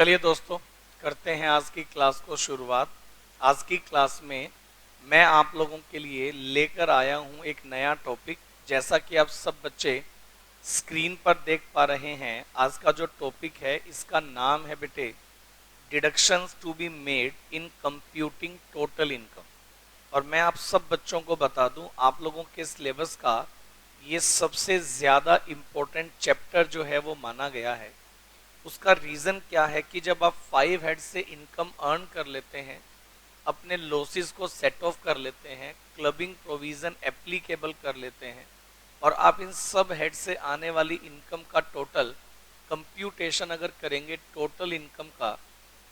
चलिए दोस्तों, करते हैं आज की क्लास को शुरुआत। आज की क्लास में मैं आप लोगों के लिए लेकर आया हूं एक नया टॉपिक। जैसा कि आप सब बच्चे स्क्रीन पर देख पा रहे हैं, आज का जो टॉपिक है इसका नाम है बेटे deductions to be made in computing total income. और मैं आप सब बच्चों को बता दूं, आप लोगों के सिलेबस का ये सबसे ज़्यादा इम्पोर्टेंट चैप्टर जो है वो माना गया है। उसका रीज़न क्या है कि जब आप 5 हेड से इनकम अर्न कर लेते हैं, अपने लॉसेस को सेट ऑफ कर लेते हैं, क्लबिंग प्रोविज़न एप्लीकेबल कर लेते हैं और आप इन सब हेड से आने वाली इनकम का टोटल कंप्यूटेशन अगर करेंगे टोटल इनकम का,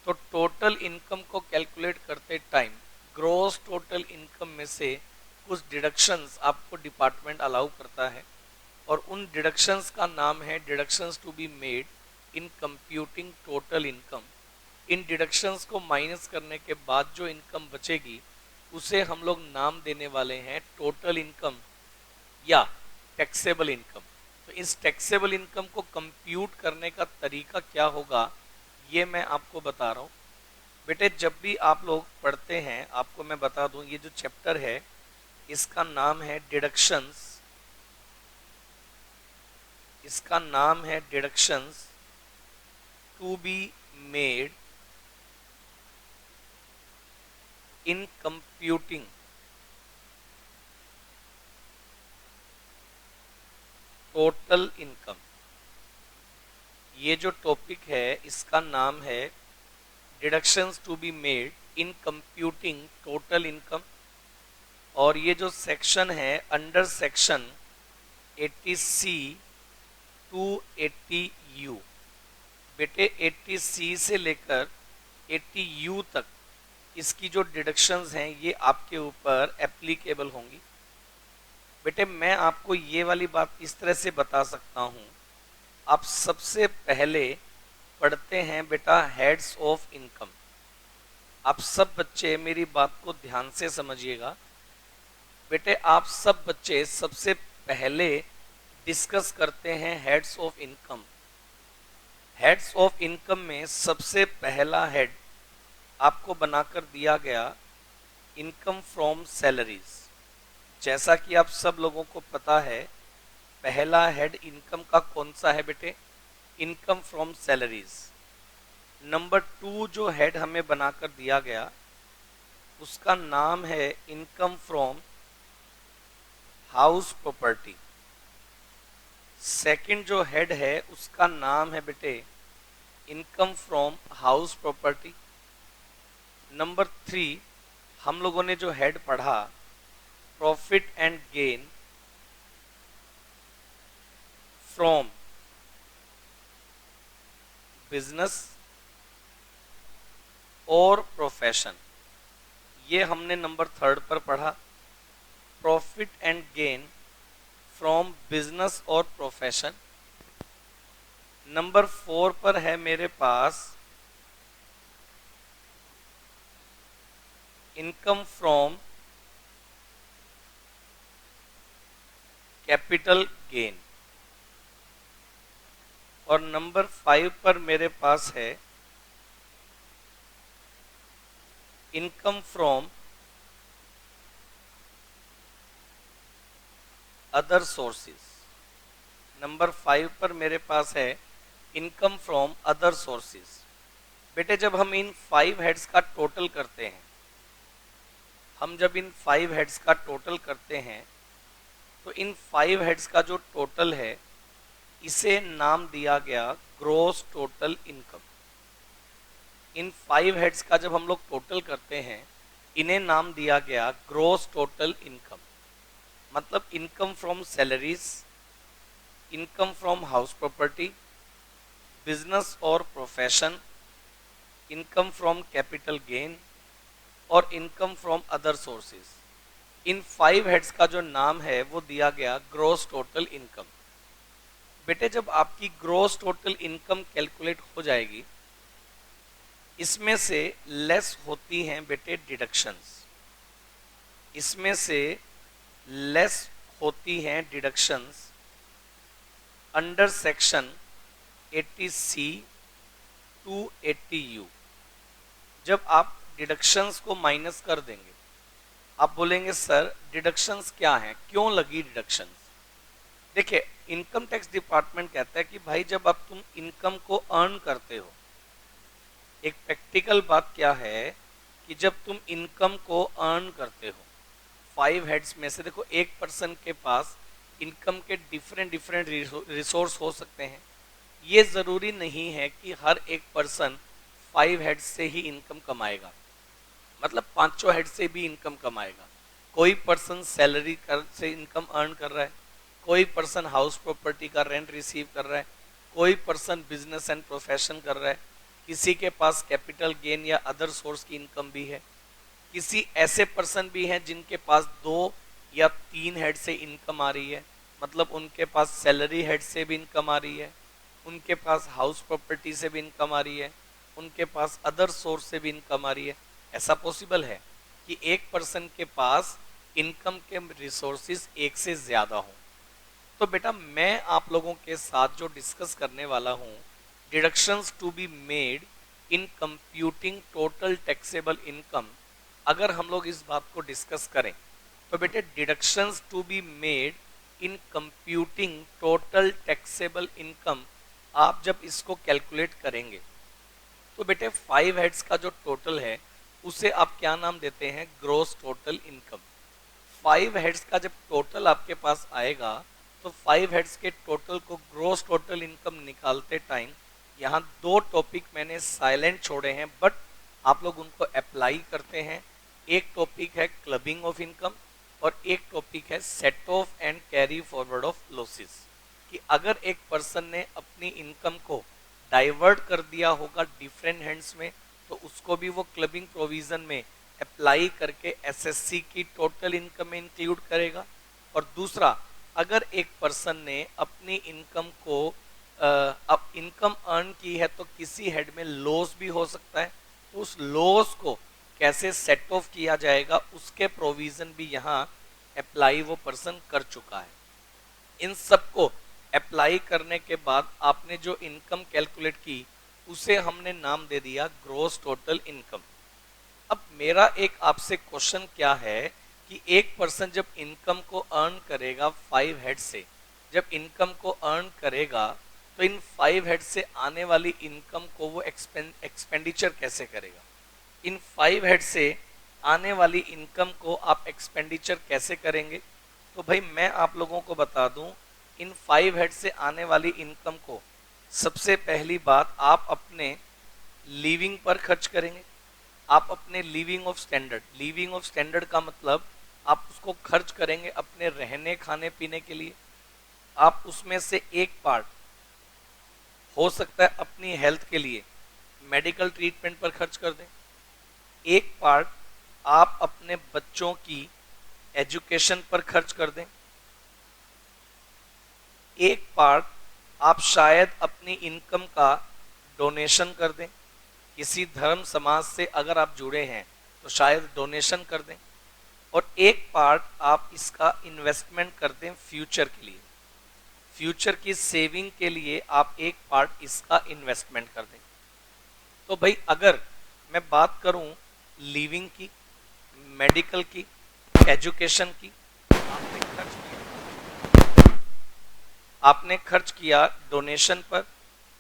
तो टोटल इनकम को कैलकुलेट करते टाइम ग्रॉस टोटल इनकम में से कुछ डिडक्शंस आपको डिपार्टमेंट अलाउ करता है और उन डिडक्शंस का नाम है deductions to be made in computing total income. इन डिडक्शंस को माइनस करने के बाद जो इनकम बचेगी उसे हम लोग नाम देने वाले हैं टोटल इनकम या टैक्सेबल इनकम। तो इस टैक्सेबल इनकम को कंप्यूट करने का तरीका क्या होगा ये मैं आपको बता रहा हूँ। बेटे जब भी आप लोग पढ़ते हैं, आपको मैं बता दूं, ये जो चैप्टर है इसका नाम है डिडक्शंस। इसका नाम है deductions to be made in computing total income. ये जो टॉपिक है इसका नाम है deductions to be made in computing total income. और ये जो सेक्शन है under section 80C to 80U। बेटे 80C से लेकर 80U तक इसकी जो डिडक्शंस हैं ये आपके ऊपर एप्लीकेबल होंगी। बेटे मैं आपको ये वाली बात इस तरह से बता सकता हूँ, आप सबसे पहले पढ़ते हैं बेटा हेड्स ऑफ इनकम। आप सब बच्चे मेरी बात को ध्यान से समझिएगा। बेटे आप सब बच्चे सबसे पहले डिस्कस करते हैं heads of income. Heads of income में सबसे पहला हेड आपको बनाकर दिया गया इनकम फ्रॉम सैलरीज। जैसा कि आप सब लोगों को पता है, पहला हेड इनकम का कौन सा है बेटे? Income from salaries. नंबर 2 जो हेड हमें बनाकर दिया गया उसका नाम है income from house property. Second जो हेड है उसका नाम है बेटे income from house property. Number 3 हम लोगों ने जो हेड पढ़ा profit and gain from business और प्रोफेशन, ये हमने नंबर 3 पर पढ़ा। Profit and gain from business और प्रोफेशन। नंबर 4 पर है मेरे पास इनकम फ्रॉम कैपिटल गेन। और नंबर 5 पर मेरे पास है income from other sources. Number 5 पर मेरे पास है इनकम फ्रॉम अदर सोर्सेस। बेटे जब हम इन 5 हेड्स का टोटल करते हैं, हम जब इन 5 हेड्स का टोटल करते हैं तो इन 5 हेड्स का जो टोटल है इसे नाम दिया गया ग्रॉस टोटल इनकम। इन 5 हेड्स का जब हम लोग टोटल करते हैं इन्हें नाम दिया गया ग्रॉस टोटल इनकम। मतलब income from salaries, income from house property, business और profession, income from capital gain और इनकम फ्रॉम अदर सोर्सेज। इन 5 हेड्स का जो नाम है वो दिया गया ग्रॉस टोटल इनकम। बेटे जब आपकी ग्रॉस टोटल इनकम कैलकुलेट हो जाएगी, इसमें से लेस होती हैं बेटे डिडक्शंस। इसमें से लेस होती हैं deductions under section 80C 280u। जब आप डिडक्शंस को माइनस कर देंगे, आप बोलेंगे सर डिडक्शंस क्या हैं, क्यों लगी डिडक्शंस। देखिए, इनकम टैक्स डिपार्टमेंट कहता है कि भाई जब आप तुम इनकम को अर्न करते हो, एक प्रैक्टिकल बात क्या है कि जब तुम इनकम को अर्न करते हो, 5 हेड्स में से देखो एक पर्सन के पास इनकम के डिफरेंट डिफरेंट रिसोर्स हो सकते हैं। ये जरूरी नहीं है कि हर एक पर्सन 5 हेड्स से ही इनकम कमाएगा, मतलब 5 हेड से भी इनकम कमाएगा। कोई पर्सन सैलरी से इनकम अर्न कर रहा है, कोई पर्सन हाउस प्रॉपर्टी का रेंट रिसीव कर रहा है, कोई पर्सन बिजनेस एंड प्रोफेशन कर रहा है, किसी के पास कैपिटल गेन या अदर सोर्स की इनकम भी है, किसी ऐसे पर्सन भी हैं जिनके पास 2 या 3 हेड से इनकम आ रही है, मतलब उनके पास सैलरी हेड से भी इनकम आ रही है, उनके पास हाउस प्रॉपर्टी से भी इनकम आ रही है, उनके पास अदर सोर्स से भी इनकम आ रही है। ऐसा पॉसिबल है कि एक पर्सन के पास इनकम के रिसोर्सेज एक से ज्यादा हो। तो बेटा मैं आप लोगों के साथ जो डिस्कस करने वाला हूं, deductions to be made in computing total taxable income, अगर हम लोग इस बात को डिस्कस करें तो बेटे deductions to be made in computing total taxable income, आप जब इसको कैलकुलेट करेंगे तो बेटे 5 हेड्स का जो टोटल है उसे आप क्या नाम देते हैं, ग्रोस टोटल इनकम। 5 हेड्स का जब टोटल आपके पास आएगा तो 5 हेड्स के टोटल को ग्रोस टोटल इनकम निकालते टाइम यहाँ 2 टॉपिक मैंने साइलेंट छोड़े हैं, बट आप लोग उनको अप्लाई करते हैं। एक टॉपिक है क्लबिंग ऑफ इनकम और एक टॉपिक है set of and carry forward of losses, कि अगर एक पर्सन ने अपनी इनकम को डाइवर्ट कर दिया होगा डिफरेंट हैंड्स में तो उसको भी वो क्लबिंग प्रोविजन में अप्लाई करके एसएससी की टोटल इनकम में इंक्लूड करेगा। और दूसरा, अगर एक पर्सन ने अपनी इनकम को अब इनकम अर्न की है तो किसी हेड में लॉस भी हो सकता है, तो उस लॉस को कैसे सेट ऑफ किया जाएगा उसके प्रोविजन भी यहाँ अप्लाई वो पर्सन कर चुका है। इन सबको अप्लाई करने के बाद आपने जो इनकम कैलकुलेट की उसे हमने नाम दे दिया ग्रोस टोटल इनकम। अब मेरा एक आपसे क्वेश्चन क्या है कि एक पर्सन जब इनकम को अर्न करेगा 5 हेड से, जब इनकम को अर्न करेगा तो इन 5 हेड से आने वाली इनकम को वो एक्सपेंडिचर कैसे करेगा। इन 5 हेड से आने वाली इनकम को आप एक्सपेंडिचर कैसे करेंगे, तो भाई मैं आप लोगों को बता दूं, इन 5 हेड से आने वाली इनकम को सबसे पहली बात आप अपने लिविंग पर खर्च करेंगे। आप अपने लिविंग ऑफ स्टैंडर्ड का मतलब आप उसको खर्च करेंगे अपने रहने खाने पीने के लिए। आप उसमें से एक पार्ट हो सकता है अपनी हेल्थ के लिए मेडिकल ट्रीटमेंट पर खर्च कर दें, एक पार्ट आप अपने बच्चों की एजुकेशन पर खर्च कर दें, एक पार्ट आप शायद अपनी इनकम का डोनेशन कर दें, किसी धर्म समाज से अगर आप जुड़े हैं तो शायद डोनेशन कर दें, और एक पार्ट आप इसका इन्वेस्टमेंट कर दें फ्यूचर के लिए, फ्यूचर की सेविंग के लिए आप एक पार्ट इसका इन्वेस्टमेंट कर दें। तो भाई अगर मैं बात करूं लिविंग की, मेडिकल की, एजुकेशन की, आपने खर्च किया डोनेशन पर,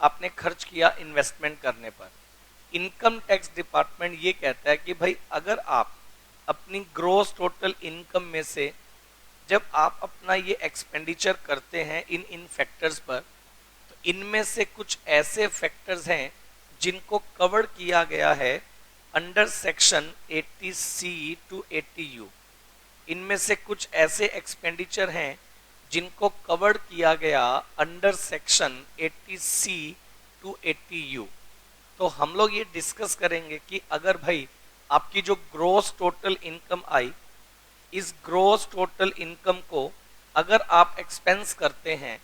आपने खर्च किया इन्वेस्टमेंट करने पर। इनकम टैक्स डिपार्टमेंट ये कहता है कि भाई अगर आप अपनी ग्रोस टोटल इनकम में से जब आप अपना ये एक्सपेंडिचर करते हैं इन फैक्टर्स पर, तो इनमें से कुछ ऐसे फैक्टर्स हैं जिनको कवर किया गया है under section 80C to 80U। इनमें से कुछ ऐसे एक्सपेंडिचर हैं जिनको कवर किया गया under section 80C to 80U। तो हम लोग ये डिस्कस करेंगे कि अगर भाई आपकी जो ग्रोस टोटल इनकम आई, इस ग्रोस टोटल इनकम को अगर आप एक्सपेंस करते हैं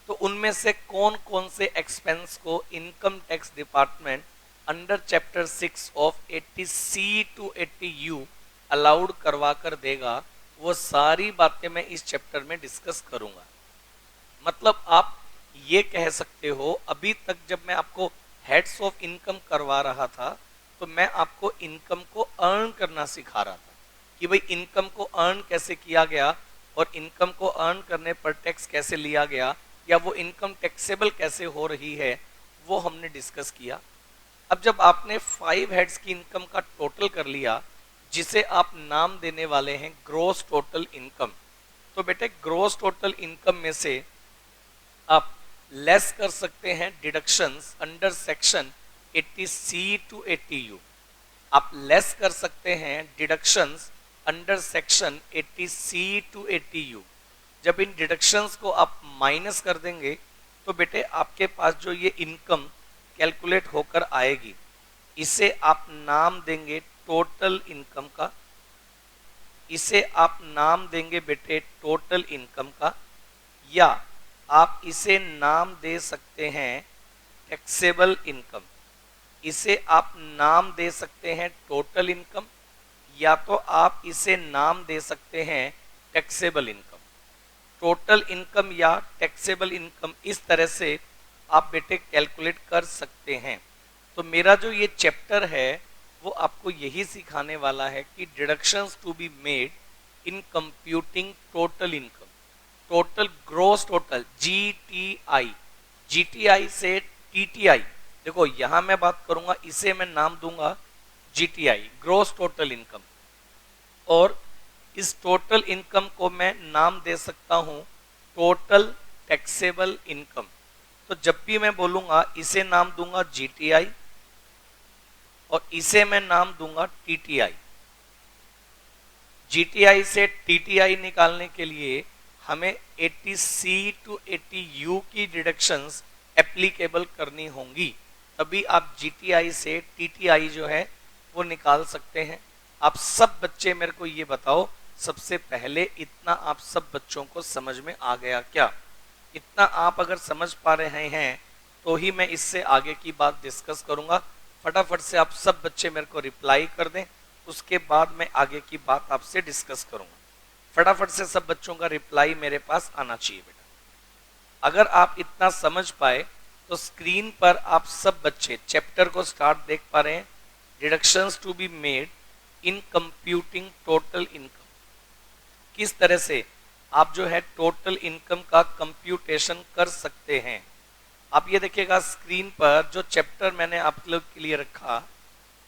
तो उनमें से कौन कौन से एक्सपेंस को income tax department under chapter 6 of 80C to 80U allowed करवा कर देगा, वो सारी बातें मैं इस चैप्टर में डिस्कस करूंगा। मतलब आप ये कह सकते हो, अभी तक जब मैं आपको हेड्स ऑफ इनकम करवा रहा था तो मैं आपको इनकम को अर्न करना सिखा रहा था कि भाई इनकम को अर्न कैसे किया गया और इनकम को अर्न करने पर टैक्स कैसे लिया गया या वो इनकम टैक्सेबल कैसे हो रही है, वो हमने डिस्कस किया। अब जब आपने 5 हेड्स की इनकम का टोटल कर लिया जिसे आप नाम देने वाले हैं ग्रोस टोटल इनकम, तो बेटे ग्रोस टोटल इनकम में से आप लेस कर सकते हैं deductions under section 80C to 80U। आप लेस कर सकते हैं deductions under section 80C to 80U। जब इन डिडक्शंस को आप माइनस कर देंगे तो बेटे आपके पास जो ये इनकम कैलकुलेट होकर आएगी इसे आप नाम देंगे टोटल इनकम का, इसे आप नाम देंगे बेटे टोटल इनकम का, या आप इसे नाम दे सकते हैं टैक्सेबल इनकम। इसे आप नाम दे सकते हैं टोटल इनकम या तो आप इसे नाम दे सकते हैं टैक्सेबल इनकम। टोटल इनकम या टैक्सेबल इनकम इस तरह से आप बेटे कैलकुलेट कर सकते हैं। तो मेरा जो ये चैप्टर है वो आपको यही सिखाने वाला है कि deductions to be made in computing total income, total gross total GTI, GTI से टीटीआई। देखो यहां मैं बात करूंगा, इसे मैं नाम दूंगा जीटीआई ग्रोस टोटल इनकम, और इस टोटल इनकम को मैं नाम दे सकता हूं टोटल टैक्सेबल इनकम। तो जब भी मैं बोलूंगा इसे नाम दूंगा जीटीआई और इसे मैं नाम दूंगा टीटीआई। जीटीआई से टीटीआई निकालने के लिए हमें 80C टू 80U की डिडक्शंस एप्लीकेबल करनी होंगी, तभी आप जीटीआई से टीटीआई जो है वो निकाल सकते हैं। आप सब बच्चे मेरे को ये बताओ, सबसे पहले इतना आप सब बच्चों को समझ में आ गया क्या? इतना आप अगर समझ पा रहे हैं तो ही मैं इससे आगे की बात डिस्कस करूंगा। फटाफट से आप सब बच्चे मेरे को रिप्लाई कर दें, उसके बाद मैं आगे की बात आपसे डिस्कस करूंगा। फटाफट से सब बच्चों का रिप्लाई मेरे पास आना चाहिए बेटा। अगर आप इतना समझ पाए तो स्क्रीन पर आप सब बच्चे चैप्टर को स्टार्ट देख पा रहे हैं, deductions to be made in computing total income. किस तरह से आप जो है टोटल इनकम का कंप्यूटेशन कर सकते हैं। आप ये देखिएगा स्क्रीन पर जो चैप्टर मैंने आप लोग के लिए रखा,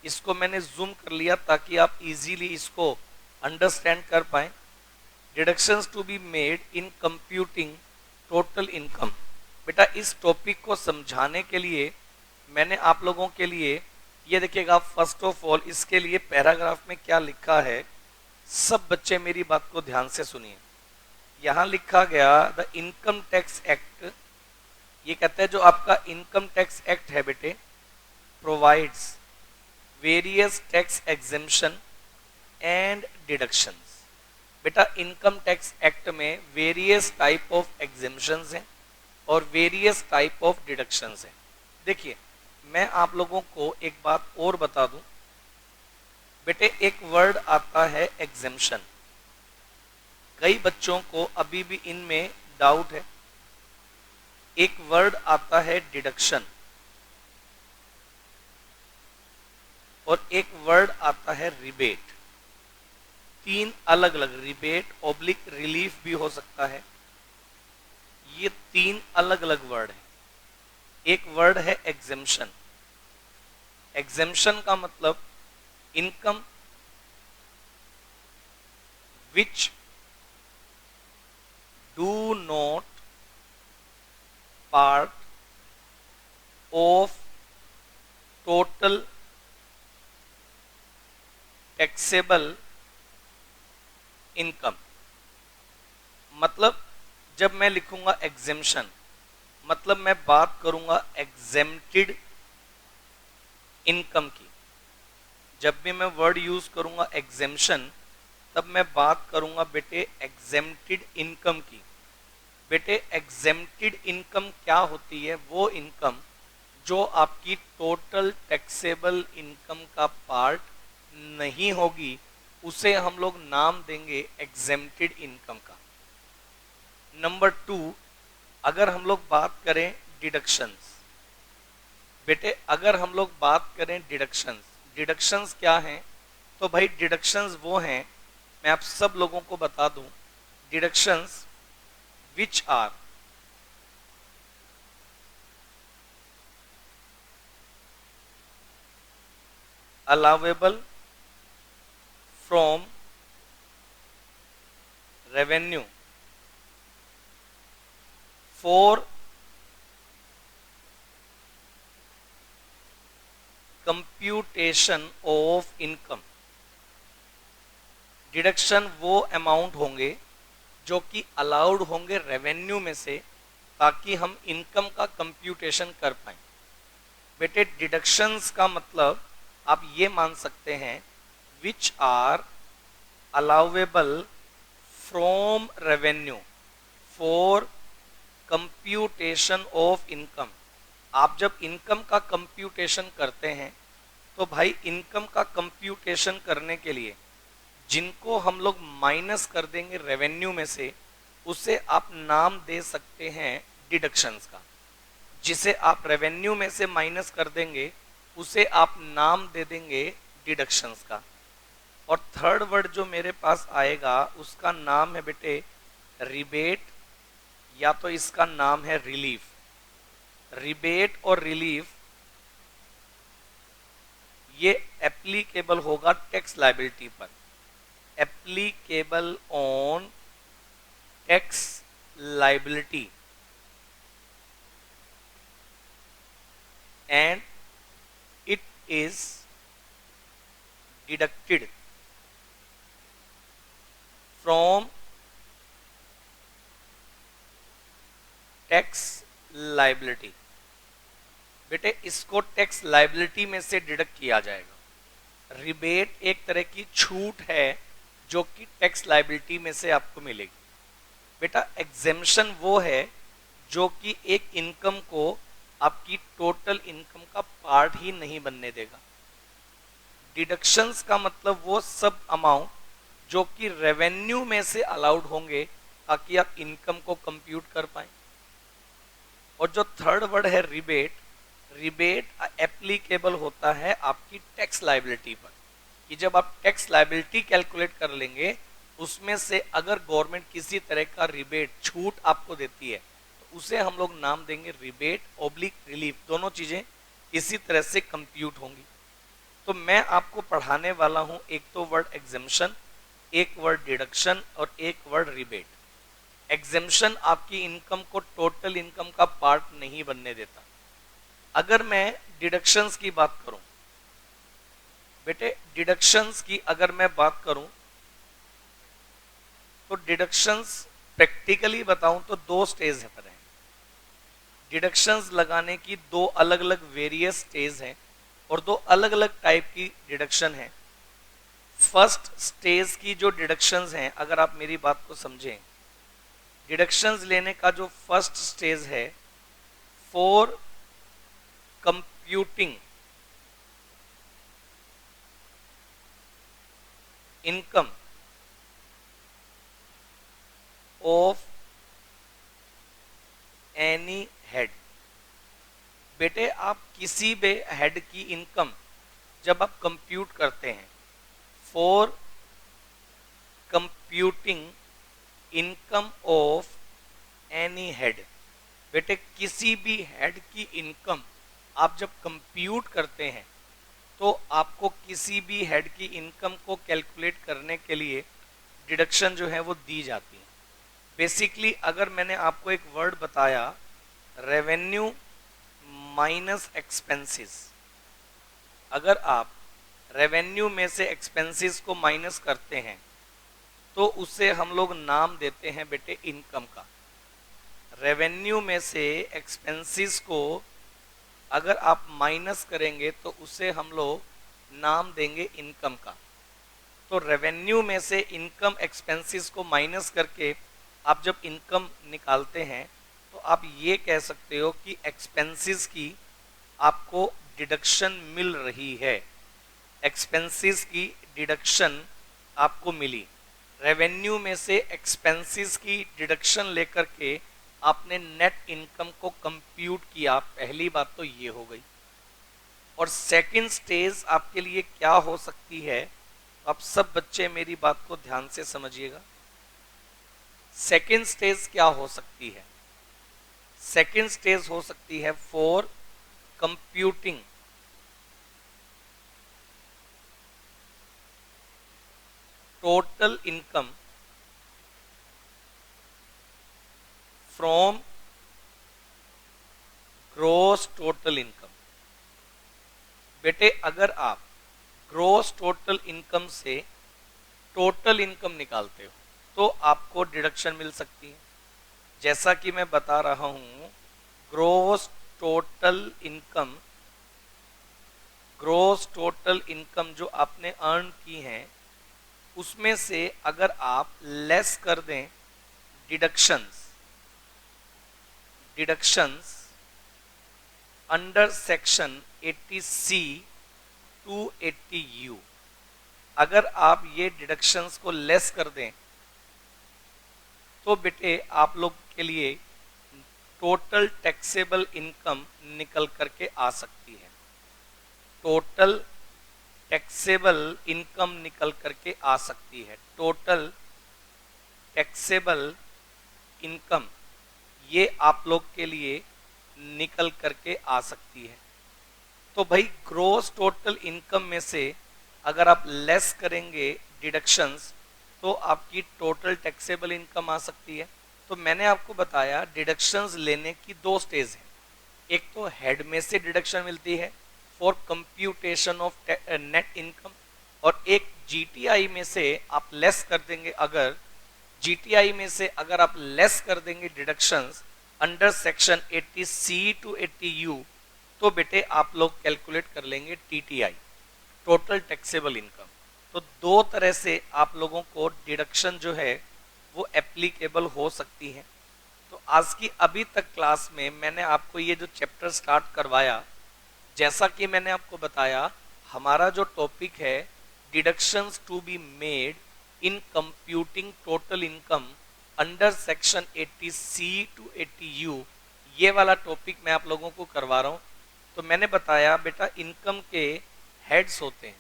इसको मैंने जूम कर लिया ताकि आप इजीली इसको अंडरस्टैंड कर पाए। Deductions to be made in computing total income. बेटा इस टॉपिक को समझाने के लिए मैंने आप लोगों के लिए ये देखिएगा, फर्स्ट ऑफ ऑल इसके लिए पैराग्राफ में क्या लिखा है, सब बच्चे मेरी बात को ध्यान से सुनिए। यहां लिखा गया द इनकम टैक्स एक्ट, ये कहता है जो आपका इनकम टैक्स एक्ट है बेटे, provides various tax exemption and deductions. बेटा इनकम टैक्स एक्ट में वेरियस टाइप ऑफ एग्जेम्पशंस हैं और वेरियस टाइप ऑफ डिडक्शंस हैं। देखिए मैं आप लोगों को एक बात और बता दूं बेटे, एक वर्ड आता है एग्जेम्पशन। कई बच्चों को अभी भी इनमें डाउट है। एक वर्ड आता है डिडक्शन और एक वर्ड आता है रिबेट। तीन अलग अलग, रिबेट ऑब्लिक रिलीफ भी हो सकता है, ये तीन अलग अलग वर्ड है। एक वर्ड है एग्जेम्पशन। एग्जेम्पशन का मतलब income which do not part of total taxable income। मतलब जब मैं लिखूंगा एग्जेम्पशन, मतलब मैं बात करूंगा एग्जेम्प्टेड इनकम की। जब भी मैं वर्ड यूज करूंगा एग्जेम्पशन, तब मैं बात करूंगा बेटे एग्जेम्प्टेड इनकम की। बेटे एग्जेम्प्टेड इनकम क्या होती है? वो इनकम जो आपकी टोटल टैक्सेबल इनकम का पार्ट नहीं होगी, उसे हम लोग नाम देंगे एग्जेम्प्टेड इनकम का। नंबर 2, अगर हम लोग बात करें डिडक्शंस, बेटे अगर हम लोग बात करें डिडक्शंस, डिडक्शंस क्या हैं, तो भाई डिडक्शंस वो हैं, मैं आप सब लोगों को बता दूं, deductions which are allowable from revenue for computation of income। Deduction वो अमाउंट होंगे जो कि अलाउड होंगे रेवेन्यू में से, ताकि हम इनकम का कंप्यूटेशन कर पाए। बेटे डिडक्शंस का मतलब आप ये मान सकते हैं which are allowable from revenue for computation of income. आप जब इनकम का कंप्यूटेशन करते हैं तो भाई इनकम का कंप्यूटेशन करने के लिए जिनको हम लोग माइनस कर देंगे रेवेन्यू में से, उसे आप नाम दे सकते हैं डिडक्शंस का। जिसे आप रेवेन्यू में से माइनस कर देंगे उसे आप नाम दे देंगे डिडक्शंस का। और थर्ड वर्ड जो मेरे पास आएगा उसका नाम है बेटे रिबेट, या तो इसका नाम है रिलीफ। रिबेट और रिलीफ ये एप्लीकेबल होगा टैक्स लायबिलिटी पर, applicable on tax liability and it is deducted from tax liability. बेटे इसको टैक्स लायबिलिटी में से डिडक्ट किया जाएगा। रिबेट एक तरह की छूट है जो कि टैक्स लायबिलिटी में से आपको मिलेगी। बेटा एग्जेम्पशन वो है जो कि एक इनकम को आपकी टोटल इनकम का पार्ट ही नहीं बनने देगा। डिडक्शंस का मतलब वो सब अमाउंट जो कि रेवेन्यू में से अलाउड होंगे ताकि आप इनकम को कंप्यूट कर पाए। और जो थर्ड वर्ड है रिबेट, रिबेट एप्लीकेबल होता है आपकी टैक्स लायबिलिटी पर, कि जब आप टैक्स लायबिलिटी कैलकुलेट कर लेंगे उसमें से अगर गवर्नमेंट किसी तरह का रिबेट छूट आपको देती है तो उसे हम लोग नाम देंगे रिबेट ऑब्लिक रिलीफ। दोनों चीजें इसी तरह से कंप्यूट होंगी। तो मैं आपको पढ़ाने वाला हूं एक तो वर्ड एग्जेम्पशन, एक वर्ड डिडक्शन और एक वर्ड रिबेट। एग्जेम्पशन आपकी इनकम को टोटल इनकम का पार्ट नहीं बनने देता। अगर मैं डिडक्शंस की बात करूं, बेटे डिडक्शंस की अगर मैं बात करूं तो डिडक्शंस प्रैक्टिकली बताऊं तो दो स्टेज पर हैं। डिडक्शंस लगाने की दो अलग अलग वेरियस स्टेज हैं और दो अलग अलग टाइप की डिडक्शन है। फर्स्ट स्टेज की जो डिडक्शंस हैं, अगर आप मेरी बात को समझें, डिडक्शंस लेने का जो फर्स्ट स्टेज है for computing income of any head. बेटे आप किसी भी हेड की इनकम जब आप कंप्यूट करते हैं, for computing income of any head, बेटे किसी भी हेड की इनकम आप जब कंप्यूट करते हैं तो आपको किसी भी हेड की इनकम को कैलकुलेट करने के लिए डिडक्शन जो है वो दी जाती है। बेसिकली अगर मैंने आपको एक वर्ड बताया रेवेन्यू माइनस एक्सपेंसेस, अगर आप रेवेन्यू में से एक्सपेंसेस को माइनस करते हैं तो उसे हम लोग नाम देते हैं बेटे इनकम का। रेवेन्यू में से एक्सपेंसेस को अगर आप माइनस करेंगे तो उसे हम लोग नाम देंगे इनकम का। तो रेवेन्यू में से इनकम एक्सपेंसेस को माइनस करके आप जब इनकम निकालते हैं तो आप ये कह सकते हो कि एक्सपेंसेस की आपको डिडक्शन मिल रही है, एक्सपेंसेस की डिडक्शन आपको मिली। रेवेन्यू में से एक्सपेंसेस की डिडक्शन लेकर के आपने नेट इनकम को कंप्यूट किया। पहली बात तो ये हो गई। और सेकंड स्टेज आपके लिए क्या हो सकती है, आप सब बच्चे मेरी बात को ध्यान से समझिएगा। सेकंड स्टेज क्या हो सकती है? सेकंड स्टेज हो सकती है for computing total income from gross total income. बेटे अगर आप ग्रोस टोटल इनकम से टोटल इनकम निकालते हो तो आपको डिडक्शन मिल सकती है। जैसा कि मैं बता रहा हूं, gross total income, gross total income जो आपने अर्न की है उसमें से अगर आप लेस कर दें deductions, deductions under section 80C to 80U, अगर आप ये डिडक्शंस को लेस कर दें तो बेटे आप लोग के लिए टोटल टैक्सेबल इनकम निकल करके आ सकती है। टोटल टैक्सेबल इनकम निकल करके आ सकती है। टोटल टैक्सेबल इनकम ये आप लोग के लिए निकल करके आ सकती है। तो भाई ग्रोस टोटल इनकम में से अगर आप लेस करेंगे डिडक्शंस तो आपकी टोटल टैक्सेबल इनकम आ सकती है। तो मैंने आपको बताया डिडक्शंस लेने की दो स्टेज है। एक तो हेड में से डिडक्शन मिलती है for computation of net income, और एक जीटीआई में से आप लेस कर देंगे। अगर जीटीआई में से अगर आप लेस कर देंगे deductions under section 80C to 80U तो बेटे आप लोग कैलकुलेट कर लेंगे टीटीआई, टोटल टैक्सेबल इनकम। तो दो तरह से आप लोगों को डिडक्शन जो है वो एप्लीकेबल हो सकती है। तो आज की अभी तक क्लास में मैंने आपको ये जो चैप्टर स्टार्ट करवाया, जैसा कि मैंने आपको बताया हमारा जो टॉपिक है deductions to be made in computing total income under section 80C to 80U, ये वाला टॉपिक मैं आप लोगों को करवा रहा हूँ। तो मैंने बताया बेटा इनकम के हेड्स होते हैं।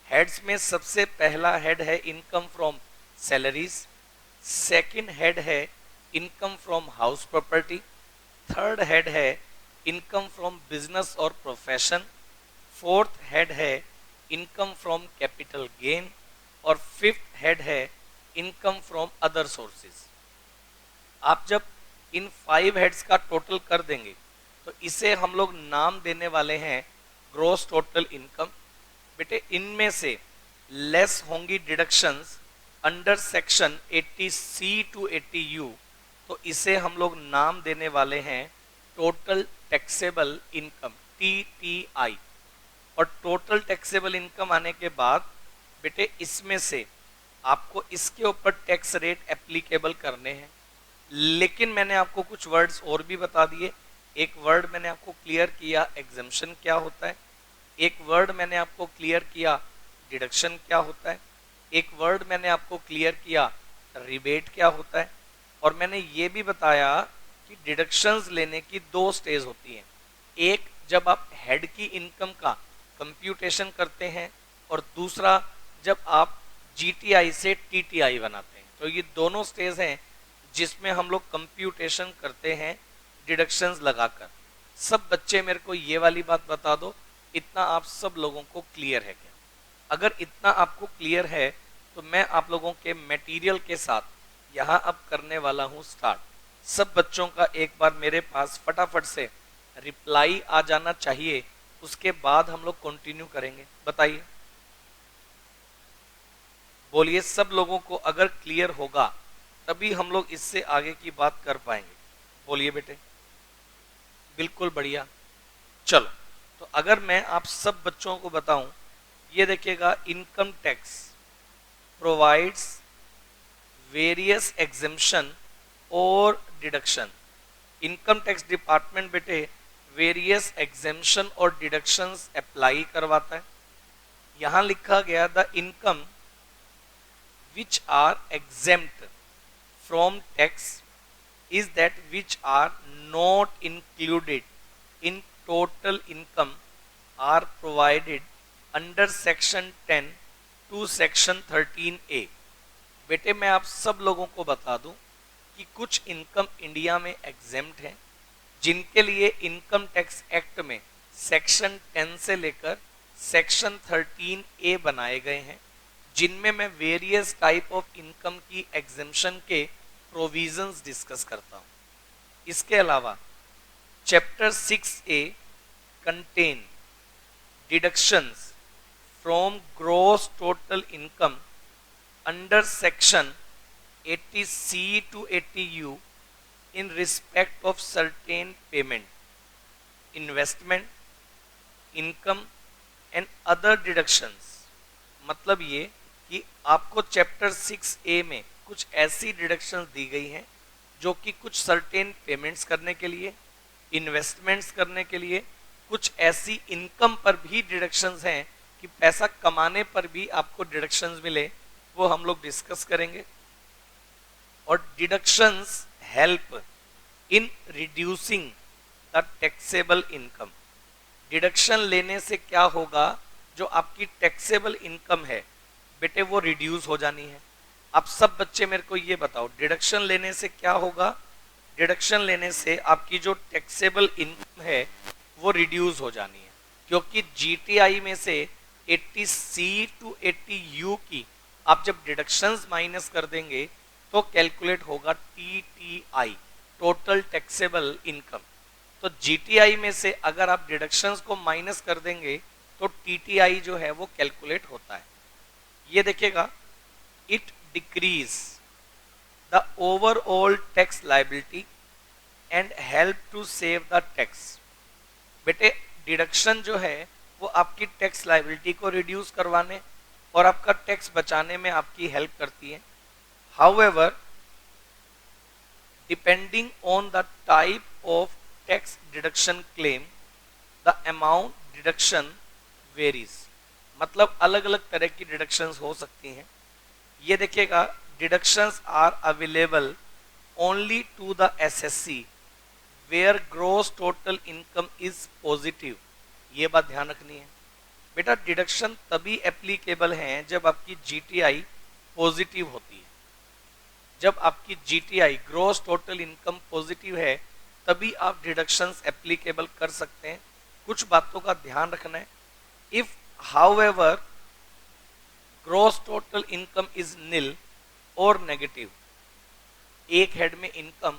हेड्स में सबसे पहला हेड है income from salaries, second head है income from house property, third head है इनकम फ्रॉम बिजनेस और प्रोफेशन, फोर्थ हेड है इनकम फ्रॉम कैपिटल गेन, और फिफ्थ हेड है इनकम फ्रॉम अदर सोर्सेज। आप जब इन 5 हेड्स का टोटल कर देंगे तो इसे हम लोग नाम देने वाले हैं ग्रोस टोटल इनकम। बेटे इनमें से लेस होंगी deductions under section 80C to 80U, तो इसे हम लोग नाम देने वाले हैं टोटल टैक्सेबल इनकम, TTI। और टोटल टैक्सेबल इनकम आने के बाद बेटे इसमें से आपको इसके ऊपर टैक्स रेट एप्लीकेबल करने हैं। लेकिन मैंने आपको कुछ वर्ड्स और भी बता दिए। एक वर्ड मैंने आपको क्लियर किया एग्जम्पशन क्या होता है, एक वर्ड मैंने आपको क्लियर किया डिडक्शन क्या होता है, एक वर्ड मैंने आपको क्लियर किया रिबेट क्या होता है, और मैंने ये भी बताया कि डिडक्शंस लेने की दो स्टेज होती हैं। एक जब आप हेड की इनकम का कंप्यूटेशन करते हैं, और दूसरा जब आप जीटीआई से टीटीआई बनाते हैं। तो ये दोनों स्टेज हैं जिसमें हम लोग कंप्यूटेशन करते हैं डिडक्शंस लगाकर। सब बच्चे मेरे को ये वाली बात बता दो, इतना आप सब लोगों को क्लियर है क्या? अगर इतना आपको क्लियर है तो मैं आप लोगों के मटेरियल के साथ यहाँ अब करने वाला हूँ स्टार्ट। सब बच्चों का एक बार मेरे पास फटाफट से रिप्लाई आ जाना चाहिए, उसके बाद हम लोग कंटिन्यू करेंगे। बताइए, बोलिए सब लोगों को अगर क्लियर होगा तभी हम लोग इससे आगे की बात कर पाएंगे। बोलिए बेटे, बिल्कुल बढ़िया। चलो, तो अगर मैं आप सब बच्चों को बताऊं, ये देखिएगा income tax provides various exemption और डिडक्शन। इनकम टैक्स डिपार्टमेंट बेटे वेरियस एग्जेम्पशन और डिडक्शंस अप्लाई करवाता है। यहां लिखा गया the income which are exempt from tax is that which are not included in total income are provided under section 10 to section 13A। बेटे मैं आप सब लोगों को बता दूं कि कुछ इनकम इंडिया में एग्जेम्प्ट हैं, जिनके लिए इनकम टैक्स एक्ट में सेक्शन 10 से लेकर सेक्शन 13A बनाए गए हैं, जिनमें मैं वेरियस टाइप ऑफ इनकम की एग्जेम्पशन के प्रोविजंस डिस्कस करता हूं। इसके अलावा chapter 6A contain deductions from gross total income under section 80C to 80U in respect of certain payment, investment, income and other deductions। मतलब ये कि आपको चैप्टर 6A में कुछ ऐसी डिडक्शंस दी गई हैं जो कि कुछ सर्टेन पेमेंट्स करने के लिए, इन्वेस्टमेंट्स करने के लिए, कुछ ऐसी इनकम पर भी डिडक्शंस हैं कि पैसा कमाने पर भी आपको डिडक्शंस मिले, वो हम लोग डिस्कस करेंगे। और deductions help in reducing the taxable income. Deduction लेने से क्या होगा, जो आपकी टैक्सेबल इनकम है बेटे वो रिड्यूस हो जानी है। आप सब बच्चे मेरे को ये बताओ, डिडक्शन लेने से क्या होगा? डिडक्शन लेने से आपकी जो टैक्सेबल इनकम है वो रिड्यूस हो जानी है, क्योंकि जीटीआई में से 80C to 80U की आप जब डिडक्शंस माइनस कर देंगे तो कैलकुलेट होगा टीटीआई, टोटल टैक्सेबल इनकम। तो जीटीआई में से अगर आप डिडक्शंस को माइनस कर देंगे तो टीटीआई जो है वो कैलकुलेट होता है। ये देखिएगा, it decrease the overall tax liability and help to save the tax. बेटे डिडक्शन जो है वो आपकी टैक्स लायबिलिटी को रिड्यूस करवाने और आपका टैक्स बचाने में आपकी हेल्प करती है। However, depending on the type of tax deduction claim, the amount deduction varies. मतलब अलग अलग तरह की डिडक्शंस हो सकती हैं। ये देखिएगा, deductions are available only to the SSC where gross total income is positive. ये बात ध्यान रखनी है बेटा, डिडक्शन तभी एप्लीकेबल हैं जब आपकी जीटीआई पॉजिटिव होती है। जब आपकी GTI gross total income positive है तभी आप डिडक्शंस एप्लीकेबल कर सकते हैं। कुछ बातों का ध्यान रखना है। If however gross total income is निल और नेगेटिव, एक हेड में इनकम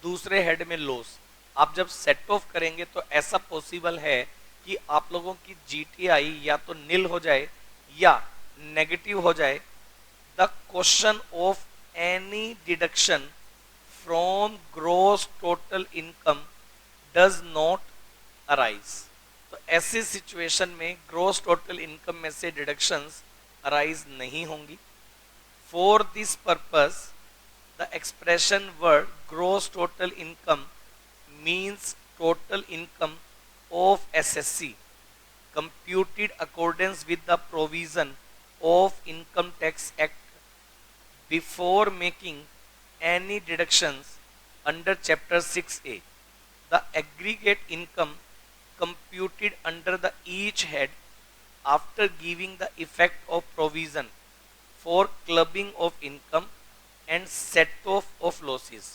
दूसरे हेड में लॉस, आप जब सेट ऑफ करेंगे तो ऐसा पॉसिबल है कि आप लोगों की जीटीआई या तो निल हो जाए या नेगेटिव हो जाए। The question of any deduction from gross total income does not arise. तो ऐसी सिचुएशन में ग्रॉस टोटल इनकम में से डिडक्शंस अराइज नहीं होंगी। For this purpose the expression word gross total income means total income of SSC computed accordance with the provision of Income Tax Act before making any deductions under Chapter 6A. The aggregate income computed under the each head after giving the effect of provision for clubbing of income and set off of losses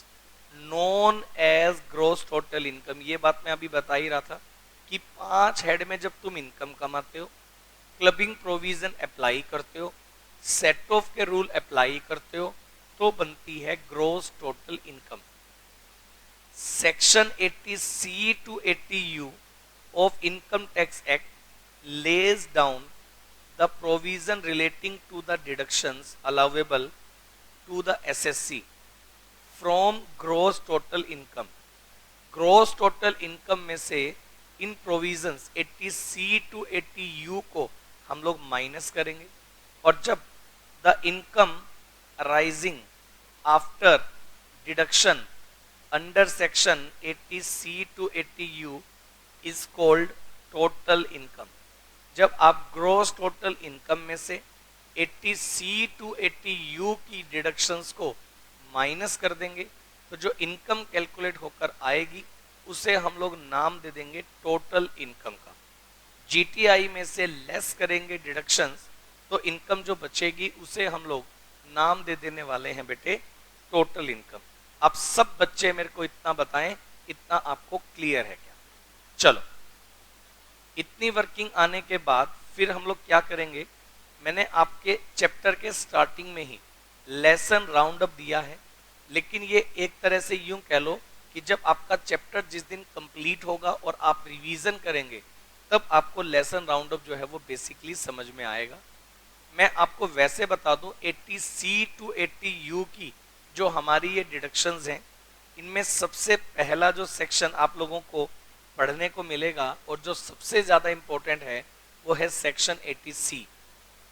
known as gross total income। ये बात मैं अभी बता ही रहा था कि 5 head में जब तुम इनकम कमाते हो, क्लबिंग प्रोविजन अप्लाई करते हो, सेट ऑफ के रूल अप्लाई करते हो, तो बनती है gross total income. Section 80C to 80U of income tax act lays down the provision relating to the deductions allowable to the SSC from gross total income। Gross total income में से इन provisions 80C to 80U को हम लोग minus करेंगे, और जब the income arising after deduction under section 80C to 80U is called total income. जब आप ग्रॉस टोटल इनकम में से 80C to 80U की डिडक्शंस को माइनस कर देंगे तो जो इनकम कैलकुलेट होकर आएगी उसे हम लोग नाम दे देंगे टोटल इनकम का। जीटीआई में से लेस करेंगे डिडक्शंस, तो इनकम जो बचेगी उसे हम लोग नाम दे देने वाले हैं बेटे टोटल इनकम। आप सब बच्चे मेरे को इतना बताएं, इतना आपको क्लियर है क्या? चलो, इतनी वर्किंग आने के बाद फिर हम लोग क्या करेंगे, मैंने आपके चैप्टर के स्टार्टिंग में ही लेसन राउंड अप दिया है, लेकिन ये एक तरह से यूं कह लो कि जब आपका चैप्टर जिस दिन कंप्लीट होगा और आप रिवीजन करेंगे तब आपको लेसन राउंड अप जो है वो बेसिकली समझ में आएगा। मैं आपको वैसे बता दूं 80C to 80U की जो हमारी ये डिडक्शंस हैं, इनमें सबसे पहला जो सेक्शन आप लोगों को पढ़ने को मिलेगा और जो सबसे ज़्यादा इम्पोर्टेंट है वो है सेक्शन 80C,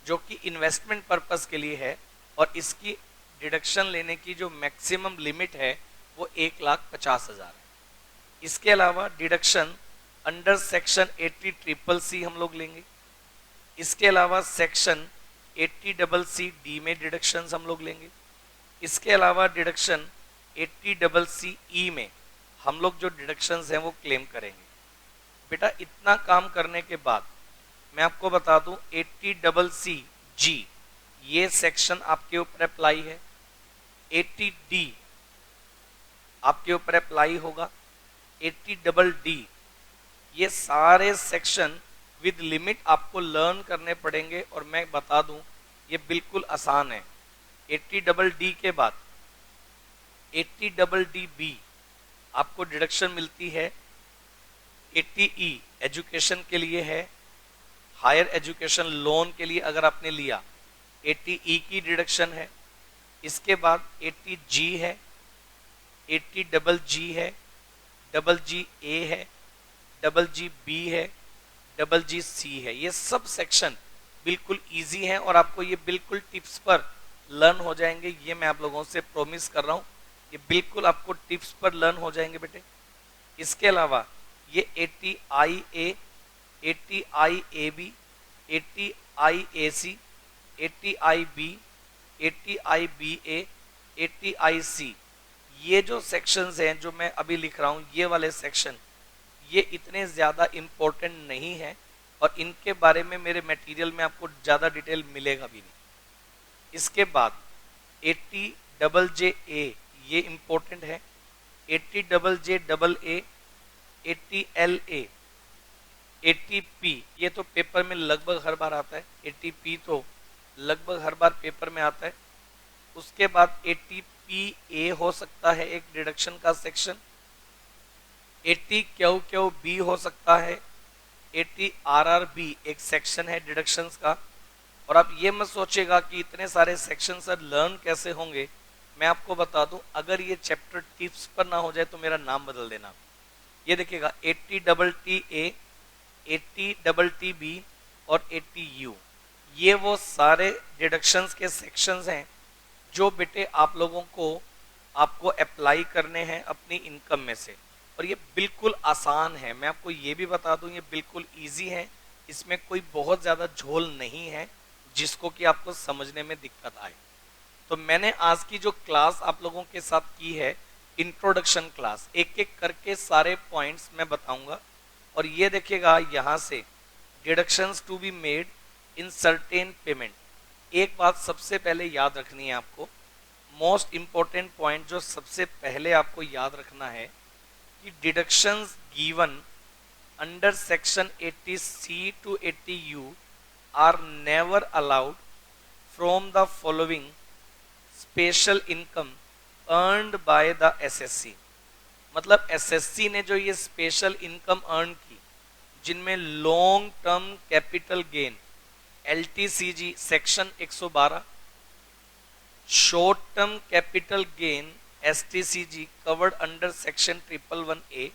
जो कि इन्वेस्टमेंट पर्पस के लिए है और इसकी डिडक्शन लेने की जो मैक्सिमम लिमिट है वो 1,50,000 है। इसके अलावा डिडक्शन अंडर सेक्शन 80CCC हम लोग लेंगे। इसके अलावा सेक्शन 80CCD में डिडक्शंस हम लोग लेंगे। इसके अलावा डिडक्शन 80CCE में हम लोग जो डिडक्शंस हैं वो क्लेम करेंगे। बेटा इतना काम करने के बाद मैं आपको बता दूं 80CCG ये सेक्शन आपके ऊपर अप्लाई है, 80D आपके ऊपर अप्लाई होगा, 80DD ये सारे सेक्शन विद लिमिट आपको लर्न करने पड़ेंगे और मैं बता दूं ये बिल्कुल आसान है। 80DD के बाद 80DDB आपको डिडक्शन मिलती है, 80E एजुकेशन के लिए है, हायर एजुकेशन लोन के लिए अगर आपने लिया 80E की डिडक्शन है। इसके बाद 80G है, 80GG है, GGA है, GGB है, GGC है। ये सब सेक्शन बिल्कुल इजी हैं और आपको ये बिल्कुल टिप्स पर लर्न हो जाएंगे, ये मैं आप लोगों से प्रॉमिस कर रहा हूँ, ये बिल्कुल आपको टिप्स पर लर्न हो जाएंगे बेटे। इसके अलावा ये 80IA, 80IAB, 80IAC, 80IB, 80IBA, 80IC ये जो सेक्शंस हैं जो मैं अभी लिख रहा हूँ, ये वाले सेक्शन ये इतने ज़्यादा इम्पोर्टेंट नहीं है और इनके बारे में मेरे मटेरियल में आपको ज़्यादा डिटेल मिलेगा भी नहीं। इसके बाद 80JJA ये इम्पोर्टेंट है, 80JJAA, 80LA, 80P ये तो पेपर में लगभग हर बार आता है, 80P तो लगभग हर बार पेपर में आता है। उसके बाद 80PA हो सकता है एक डिडक्शन का सेक्शन, 80QQB हो सकता है, 80RRB एक सेक्शन है डिडक्शंस का। और आप ये मत सोचेगा कि इतने सारे सेक्शन सर लर्न कैसे होंगे, मैं आपको बता दूं अगर ये चैप्टर टिप्स पर ना हो जाए तो मेरा नाम बदल देना। ये देखिएगा 80TTA, 80TTB और 80U ये वो सारे डिडक्शंस के सेक्शंस हैं जो बेटे आप लोगों को आपको अप्लाई करने हैं अपनी इनकम में से, और ये बिल्कुल आसान है। मैं आपको ये भी बता दूं ये बिल्कुल इजी है, इसमें कोई बहुत ज़्यादा झोल नहीं है जिसको कि आपको समझने में दिक्कत आए। तो मैंने आज की जो क्लास आप लोगों के साथ की है इंट्रोडक्शन क्लास, एक एक करके सारे पॉइंट्स मैं बताऊंगा। और ये देखिएगा यहाँ से deductions to be made in certain payment, एक बात सबसे पहले याद रखनी है आपको, मोस्ट इंपॉर्टेंट पॉइंट जो सबसे पहले आपको याद रखना है कि deductions given under section 80C to 80U are never allowed from the following special income earned by the SSC। मतलब SSC ने जो ये स्पेशल इनकम अर्न की जिनमें long term capital gain LTCG section 112, short term capital gain STCG covered under section 111A,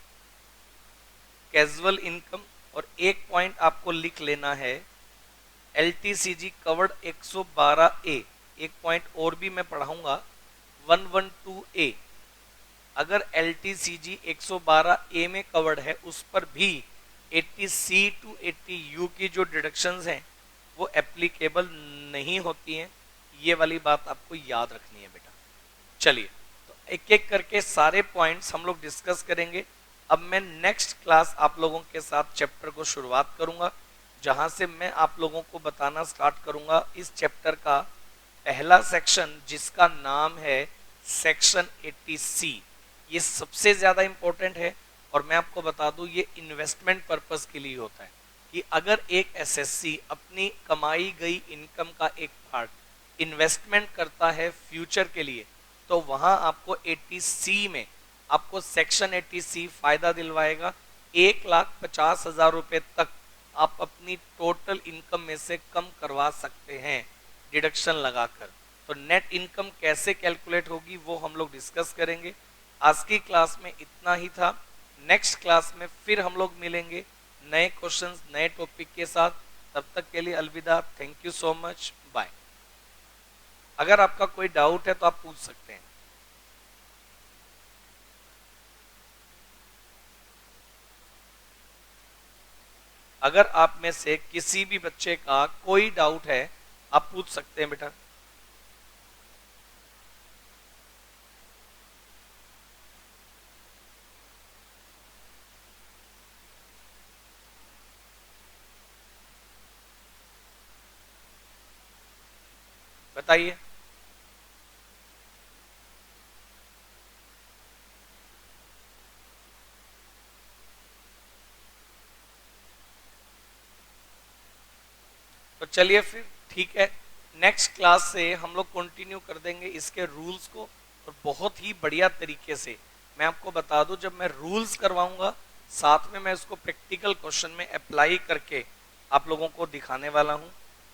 casual income, और एक point आपको लिख लेना है LTCG कवर्ड 112A, एक पॉइंट और भी मैं पढ़ाऊंगा 112A। अगर LTCG 112A में कवर्ड है उस पर भी 80C to 80U की जो डिडक्शंस हैं वो एप्लीकेबल नहीं होती हैं, ये वाली बात आपको याद रखनी है बेटा। चलिए तो एक एक करके सारे पॉइंट्स हम लोग डिस्कस करेंगे। अब मैं नेक्स्ट क्लास आप लोगों के साथ चैप्टर को शुरुआत करूंगा जहां से मैं आप लोगों को बताना स्टार्ट करूंगा इस चैप्टर का पहला सेक्शन, जिसका नाम है सेक्शन 80C। ये सबसे ज़्यादा इंपॉर्टेंट है और मैं आपको बता दूं ये इन्वेस्टमेंट पर्पस के लिए होता है कि अगर एक एसएससी अपनी कमाई गई इनकम का एक पार्ट इन्वेस्टमेंट करता है फ्यूचर के लिए, तो वहां आपको 80C में आपको सेक्शन 80C फायदा दिलवाएगा। 1,50,000 रुपए तक आप अपनी टोटल इनकम में से कम करवा सकते हैं डिडक्शन लगाकर। तो नेट इनकम कैसे कैलकुलेट होगी वो हम लोग डिस्कस करेंगे। आज की क्लास में इतना ही था। नेक्स्ट क्लास में फिर हम लोग मिलेंगे नए क्वेश्चंस नए टॉपिक के साथ। तब तक के लिए अलविदा। Thank you so much, bye. अगर आपका कोई डाउट है तो आप पूछ सकते हैं। अगर आप में से किसी भी बच्चे का कोई डाउट है आप पूछ सकते हैं बेटा। बताइए। तो चलिए फिर ठीक है, नेक्स्ट क्लास से हम लोग कंटिन्यू कर देंगे इसके रूल्स को, और बहुत ही बढ़िया तरीके से। मैं आपको बता दूं जब मैं रूल्स करवाऊंगा साथ में मैं उसको प्रैक्टिकल क्वेश्चन में अप्लाई करके आप लोगों को दिखाने वाला हूं।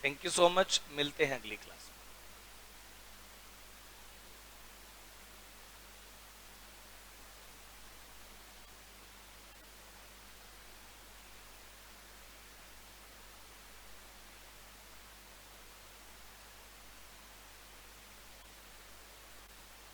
थैंक यू सो मच, मिलते हैं अगली क्लास।